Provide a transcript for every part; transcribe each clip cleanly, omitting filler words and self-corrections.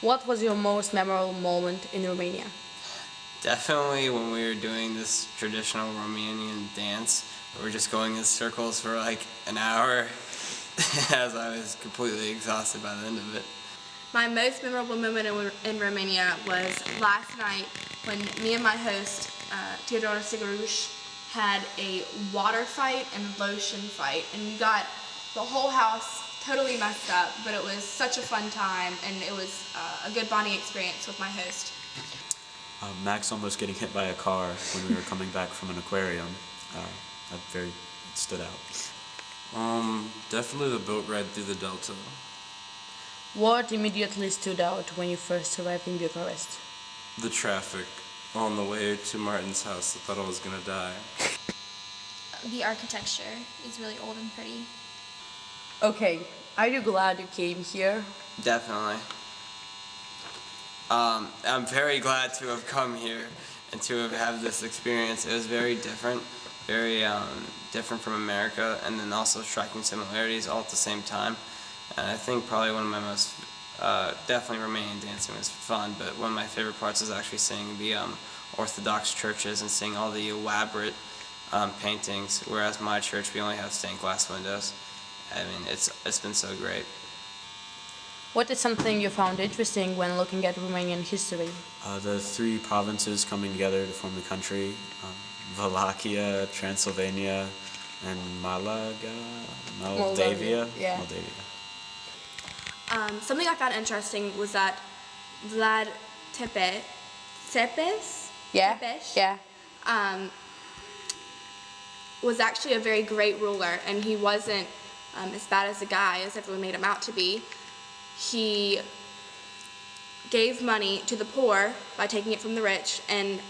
What was your most memorable moment in Romania? Definitely when we were doing this traditional Romanian dance. We were just going in circles for like an hour as I was completely exhausted by the end of it. My most memorable moment in Romania was last night when me and my host, Tichescu, had a water fight and lotion fight, and we got the whole house totally messed up, but it was such a fun time, and it was a good bonding experience with my host. Max almost getting hit by a car when we were coming back from an aquarium. It stood out. Definitely the boat ride through the Delta. What immediately stood out when you first arrived in Bucharest? The traffic on the way to Martin's house. I thought I was gonna die. The architecture is really old and pretty. Okay, are you glad you came here? Definitely. I'm very glad to have come here and to have had this experience. It was very different, very different from America, and then also striking similarities all at the same time. And I think probably one of my most, definitely Romanian dancing was fun, but one of my favorite parts is actually seeing the Orthodox churches and seeing all the elaborate paintings, whereas my church, we only have stained glass windows. I mean, it's been so great. What is something you found interesting when looking at Romanian history? The three provinces coming together to form the country, Wallachia, Transylvania, and Moldavia. Yeah. Moldavia. Something I found interesting was that Vlad Tepes Yeah. was actually a very great ruler, and he wasn't as bad as a guy as everyone made him out to be. He gave money to the poor by taking it from the rich, and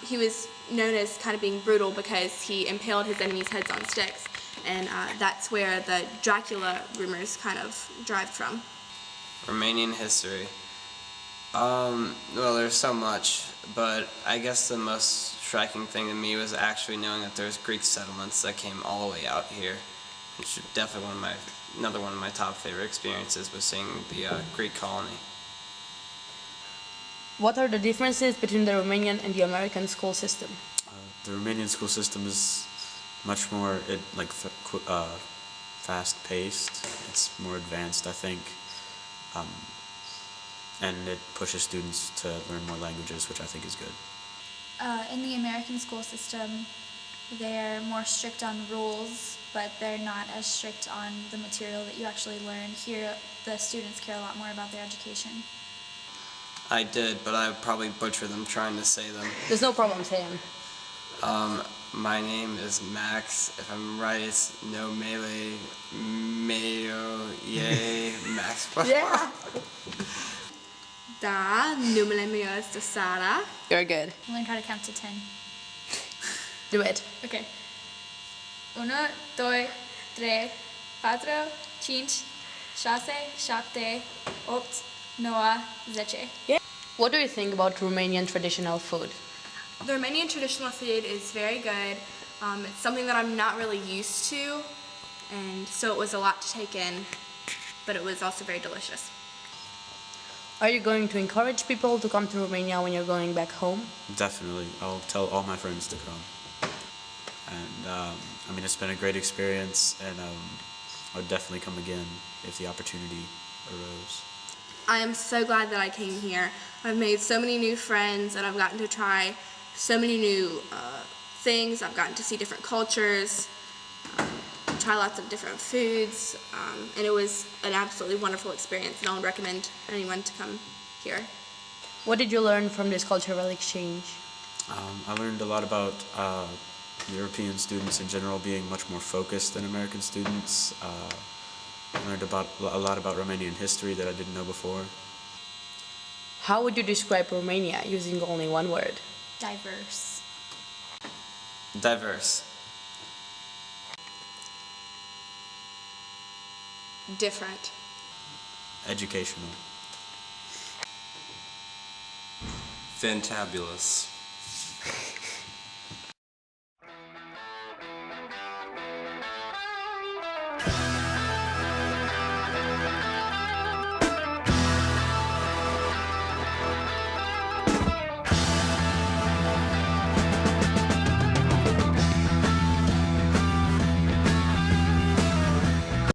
he was known as kind of being brutal because he impaled his enemies' heads on sticks, and that's where the Dracula rumors kind of derived from. Romanian history. Well, there's so much, but I guess the most striking thing to me was actually knowing that there's Greek settlements that came all the way out here, which is definitely another one of my top favorite experiences was seeing the Greek colony. What are the differences between the Romanian and the American school system? The Romanian school system is much more fast-paced. It's more advanced, I think, and it pushes students to learn more languages, which I think is good. In the American school system, they're more strict on rules, but they're not as strict on the material that you actually learn. Here, the students care a lot more about their education. I did, but I would probably butcher them trying to say them. There's no problem saying. My name is Max. If I'm right, it's no melee, mayo, yay, Max. Yeah. Da, numele meu este Sara. You're good. Learn how to count to 10. Do it. Okay. 1, 2, 3, 4, 5, 6, 7, 8, 9, 10. Yeah. What do you think about Romanian traditional food? The Romanian traditional food is very good. It's something that I'm not really used to, and so it was a lot to take in, but it was also very delicious. Are you going to encourage people to come to Romania when you're going back home? Definitely. I'll tell all my friends to come. And I mean, it's been a great experience, and I would definitely come again if the opportunity arose. I am so glad that I came here. I've made so many new friends, and I've gotten to try so many new things. I've gotten to see different cultures, try lots of different foods, and it was an absolutely wonderful experience, and I would recommend anyone to come here. What did you learn from this cultural exchange? I learned a lot about European students in general being much more focused than American students. I learned a lot about Romanian history that I didn't know before. How would you describe Romania using only one word? Diverse. Diverse. Different. Educational. Fantabulous.